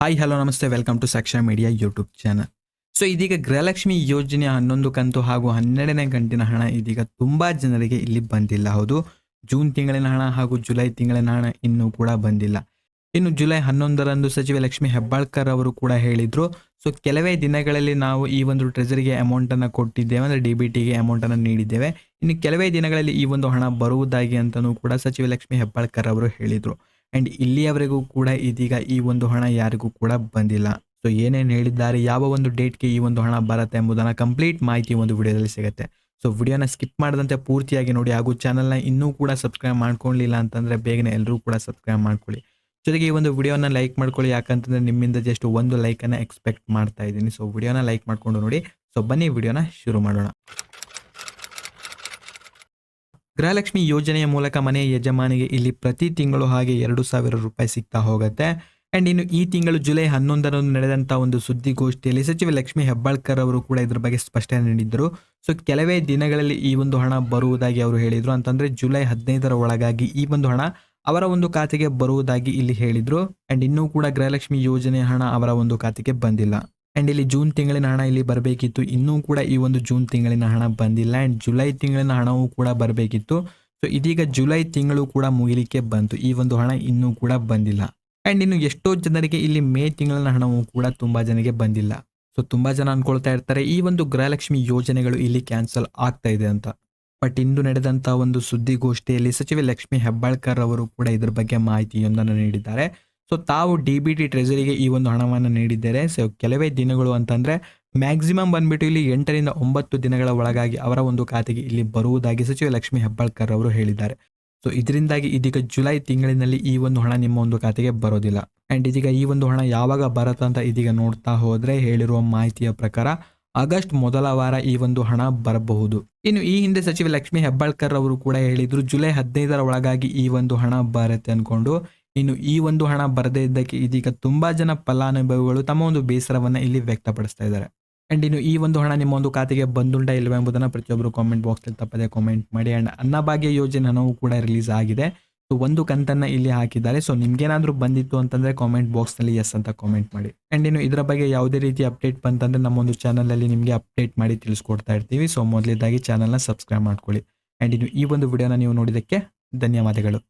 Hi hello namaste welcome to Saaksha media YouTube channel. So ಇದೀಗ ಗೃಹಲಕ್ಷ್ಮಿ ಯೋಜನೆಯ 11 ಕಂತು ಹಾಗೂ 12ನೇ ಕಂತಿನ ಹಣ ಇದೀಗ ತುಂಬಾ ಜನರಿಗೆ ಇಲ್ಲಿ ಬಂದಿಲ್ಲ. ಹೌದು, ಜೂನ್ ತಿಂಗಳಿನ ಹಣ ಹಾಗೂ ಜುಲೈ ತಿಂಗಳಿನ ಹಣ ಇನ್ನೂ ಕೂಡ ಬಂದಿಲ್ಲ. ಇನ್ನು ಜುಲೈ 11ರಂದು ಸಚಿವೆ ಲಕ್ಷ್ಮಿ ಹೆಬ್ಬಾಳ್ಕರ್ ಅವರು ಕೂಡ ಹೇಳಿದ್ರು, ಸೊ ಕೆಲವೇ ದಿನಗಳಲ್ಲಿ ನಾವು ಈ ಒಂದು ಟ್ರೆಜರಿಗೆ ಅಮೌಂಟ್ ಅನ್ನು ಕೊಟ್ಟಿದ್ದೇವೆ, ಅಂದ್ರೆ DBTಗೆ ಅಮೌಂಟ್ ಅನ್ನು ನೀಡಿದ್ದೇವೆ. ಇನ್ನು ಕೆಲವೇ ದಿನಗಳಲ್ಲಿ ಈ ಒಂದು ಹಣ ಬರುವುದಾಗಿ ಅಂತಲೂ ಕೂಡ ಸಚಿವೆ ಲಕ್ಷ್ಮಿ ಹೆಬ್ಬಾಳ್ಕರ್ ಅವರು ಹೇಳಿದ್ರು. ಅಂಡ್ ಇಲ್ಲಿಯವರೆಗೂ ಕೂಡ ಇದೀಗ ಈ ಒಂದು ಹಣ ಯಾರಿಗೂ ಕೂಡ ಬಂದಿಲ್ಲ. ಸೊ ಏನೇನು ಹೇಳಿದ್ದಾರೆ, ಯಾವ ಒಂದು ಡೇಟ್ಗೆ ಈ ಒಂದು ಹಣ ಬರುತ್ತೆ ಎಂಬುದನ್ನು ಕಂಪ್ಲೀಟ್ ಮಾಹಿತಿ ಒಂದು ವಿಡಿಯೋದಲ್ಲಿ ಸಿಗುತ್ತೆ. ಸೊ ವಿಡಿಯೋನ ಸ್ಕಿಪ್ ಮಾಡದಂತೆ ಪೂರ್ತಿಯಾಗಿ ನೋಡಿ, ಹಾಗೂ ಚಾನಲ್ನ ಇನ್ನೂ ಕೂಡ ಸಬ್ಸ್ಕ್ರೈಬ್ ಮಾಡ್ಕೊಳ್ಳಿಲ್ಲ ಅಂತಂದ್ರೆ ಬೇಗನೆ ಎಲ್ಲರೂ ಕೂಡ ಸಬ್ಸ್ಕ್ರೈಬ್ ಮಾಡ್ಕೊಳ್ಳಿ. ಜೊತೆಗೆ ಈ ಒಂದು ವಿಡಿಯೋನ ಲೈಕ್ ಮಾಡ್ಕೊಳ್ಳಿ, ಯಾಕಂತಂದ್ರೆ ನಿಮ್ಮಿಂದ ಜಸ್ಟ್ ಒಂದು ಲೈಕನ್ನು ಎಕ್ಸ್ಪೆಕ್ಟ್ ಮಾಡ್ತಾ ಇದ್ದೀನಿ. ಸೊ ವಿಡಿಯೋನ ಲೈಕ್ ಮಾಡ್ಕೊಂಡು ನೋಡಿ. ಸೊ ಬನ್ನಿ ವಿಡಿಯೋನ ಶುರು ಮಾಡೋಣ. ಗೃಹಲಕ್ಷ್ಮಿ ಯೋಜನೆಯ ಮೂಲಕ ಮನೆಯ ಯಜಮಾನಿಗೆ ಇಲ್ಲಿ ಪ್ರತಿ ತಿಂಗಳು ಹಾಗೆ 2,000 ರೂಪಾಯಿ ಸಿಗ್ತಾ ಹೋಗುತ್ತೆ. ಅಂಡ್ ಇನ್ನು ಈ ತಿಂಗಳು ಜುಲೈ 11ರಂದು ನಡೆದಂತ ಒಂದು ಸುದ್ದಿಗೋಷ್ಠಿಯಲ್ಲಿ ಸಚಿವೆ ಲಕ್ಷ್ಮಿ ಹೆಬ್ಬಾಳ್ಕರ್ ಅವರು ಕೂಡ ಇದ್ರ ಬಗ್ಗೆ ಸ್ಪಷ್ಟನೆ ನೀಡಿದ್ರು. ಸೊ ಕೆಲವೇ ದಿನಗಳಲ್ಲಿ ಈ ಒಂದು ಹಣ ಬರುವುದಾಗಿ ಅವರು ಹೇಳಿದ್ರು. ಅಂತಂದ್ರೆ ಜುಲೈ 15ರ ಒಳಗಾಗಿ ಈ ಒಂದು ಹಣ ಅವರ ಒಂದು ಖಾತೆಗೆ ಬರುವುದಾಗಿ ಇಲ್ಲಿ ಹೇಳಿದ್ರು. ಅಂಡ್ ಇನ್ನೂ ಕೂಡ ಗೃಹಲಕ್ಷ್ಮಿ ಯೋಜನೆಯ ಹಣ ಅವರ ಒಂದು ಖಾತೆಗೆ ಬಂದಿಲ್ಲ. ಅಂಡ್ ಇಲ್ಲಿ ಜೂನ್ ತಿಂಗಳಿನ ಹಣ ಇಲ್ಲಿ ಬರಬೇಕಿತ್ತು, ಇನ್ನೂ ಕೂಡ ಈ ಒಂದು ಜೂನ್ ತಿಂಗಳಿನ ಹಣ ಬಂದಿಲ್ಲ. ಅಂಡ್ ಜುಲೈ ತಿಂಗಳಿನ ಹಣವೂ ಕೂಡ ಬರಬೇಕಿತ್ತು. ಸೊ ಇದೀಗ ಜುಲೈ ತಿಂಗಳು ಕೂಡ ಮುಗಿಲಿಕ್ಕೆ ಬಂತು, ಈ ಒಂದು ಹಣ ಇನ್ನೂ ಕೂಡ ಬಂದಿಲ್ಲ. ಅಂಡ್ ಇನ್ನು ಎಷ್ಟೋ ಜನರಿಗೆ ಇಲ್ಲಿ ಮೇ ತಿಂಗಳಿನ ಹಣವೂ ಕೂಡ ತುಂಬಾ ಜನರಿಗೆ ಬಂದಿಲ್ಲ. ಸೊ ತುಂಬಾ ಜನ ಅನ್ಕೊಳ್ತಾ ಇರ್ತಾರೆ ಈ ಒಂದು ಗೃಹಲಕ್ಷ್ಮಿ ಯೋಜನೆಗಳು ಇಲ್ಲಿ ಕ್ಯಾನ್ಸಲ್ ಆಗ್ತಾ ಇದೆ ಅಂತ. ಬಟ್ ಇಂದು ನಡೆದಂತ ಒಂದು ಸುದ್ದಿಗೋಷ್ಠಿಯಲ್ಲಿ ಸಚಿವೆ ಲಕ್ಷ್ಮಿ ಹೆಬ್ಬಾಳ್ಕರ್ ಅವರು ಕೂಡ ಇದ್ರ ಬಗ್ಗೆ ಮಾಹಿತಿಯೊಂದನ್ನು ನೀಡಿದ್ದಾರೆ. ಸೊ ತಾವು DBT ಟ್ರೆಜರಿಗೆ ಈ ಒಂದು ಹಣವನ್ನು ನೀಡಿದ್ದಾರೆ. ಸೊ ಕೆಲವೇ ದಿನಗಳು ಅಂತಂದ್ರೆ ಮ್ಯಾಕ್ಸಿಮಮ್ ಬಂದ್ಬಿಟ್ಟು ಇಲ್ಲಿ 8ರಿಂದ 9 ದಿನಗಳ ಒಳಗಾಗಿ ಅವರ ಒಂದು ಖಾತೆಗೆ ಇಲ್ಲಿ ಬರುವುದಾಗಿ ಸಚಿವೆ ಲಕ್ಷ್ಮಿ ಹೆಬ್ಬಾಳ್ಕರ್ ಅವರು ಹೇಳಿದ್ದಾರೆ. ಸೊ ಇದರಿಂದಾಗಿ ಇದೀಗ ಜುಲೈ ತಿಂಗಳಿನಲ್ಲಿ ಈ ಒಂದು ಹಣ ನಿಮ್ಮ ಒಂದು ಖಾತೆಗೆ ಬರೋದಿಲ್ಲ. ಅಂಡ್ ಇದೀಗ ಈ ಒಂದು ಹಣ ಯಾವಾಗ ಬರುತ್ತಂತ ಇದೀಗ ನೋಡ್ತಾ ಹೋದ್ರೆ ಹೇಳಿರುವ ಮಾಹಿತಿಯ ಪ್ರಕಾರ ಆಗಸ್ಟ್ ಮೊದಲ ವಾರ ಈ ಒಂದು ಹಣ ಬರಬಹುದು. ಇನ್ನು ಈ ಹಿಂದೆ ಸಚಿವೆ ಲಕ್ಷ್ಮಿ ಹೆಬ್ಬಾಳ್ಕರ್ ಅವರು ಕೂಡ ಹೇಳಿದ್ರು ಜುಲೈ 15ರ ಒಳಗಾಗಿ ಈ ಒಂದು ಹಣ ಬರುತ್ತೆ ಅನ್ಕೊಂಡು. ಇನ್ನು ಈ ಒಂದು ಹಣ ಬರದೇ ಇದ್ದಕ್ಕೆ ಇದೀಗ ತುಂಬಾ ಜನ ಫಲಾನುಭವಿಗಳು ತಮ್ಮ ಒಂದು ಬೇಸರವನ್ನ ಇಲ್ಲಿ ವ್ಯಕ್ತಪಡಿಸ್ತಾ ಇದ್ದಾರೆ. ಅಂಡ್ ಇನ್ನು ಈ ಒಂದು ಹಣ ನಿಮ್ಮ ಒಂದು ಖಾತೆಗೆ ಬಂದುಂಟ ಇಲ್ವಾ ಎಂಬುದನ್ನು ಪ್ರತಿಯೊಬ್ಬರು ಕಾಮೆಂಟ್ ಬಾಕ್ಸ್ ಅಲ್ಲಿ ತಪ್ಪದೆ ಕಾಮೆಂಟ್ ಮಾಡಿ. ಅಂಡ್ ಅನ್ನಭಾಗ್ಯ ಯೋಜನೆ ಹಣವು ಕೂಡ ರಿಲೀಸ್ ಆಗಿದೆ. ಸೊ ಒಂದು ಕಂತನ್ನ ಇಲ್ಲಿ ಹಾಕಿದ್ದಾರೆ. ಸೊ ನಿಮ್ಗೇನಾದ್ರೂ ಬಂದಿತ್ತು ಅಂತಂದ್ರೆ ಕಾಮೆಂಟ್ ಬಾಕ್ಸ್ ನಲ್ಲಿ ಎಸ್ ಅಂತ ಕಾಮೆಂಟ್ ಮಾಡಿ. ಅಂಡ್ ಇನ್ನು ಇದರ ಬಗ್ಗೆ ಯಾವುದೇ ರೀತಿ ಅಪ್ಡೇಟ್ ಬಂತಂದ್ರೆ ನಮ್ಮ ಒಂದು ಚಾನಲ್ ಅಲ್ಲಿ ನಿಮಗೆ ಅಪ್ಡೇಟ್ ಮಾಡಿ ತಿಳಿಸ್ಕೊಡ್ತಾ ಇರ್ತೀವಿ. ಸೊ ಮೊದಲೇದಾಗಿ ಚಾನಲ್ನ ಸಬ್ಸ್ಕ್ರೈಬ್ ಮಾಡ್ಕೊಳ್ಳಿ. ಅಂಡ್ ಇನ್ನು ಈ ಒಂದು ವಿಡಿಯೋನ ನೀವು ನೋಡಿದಕ್ಕೆ ಧನ್ಯವಾದಗಳು.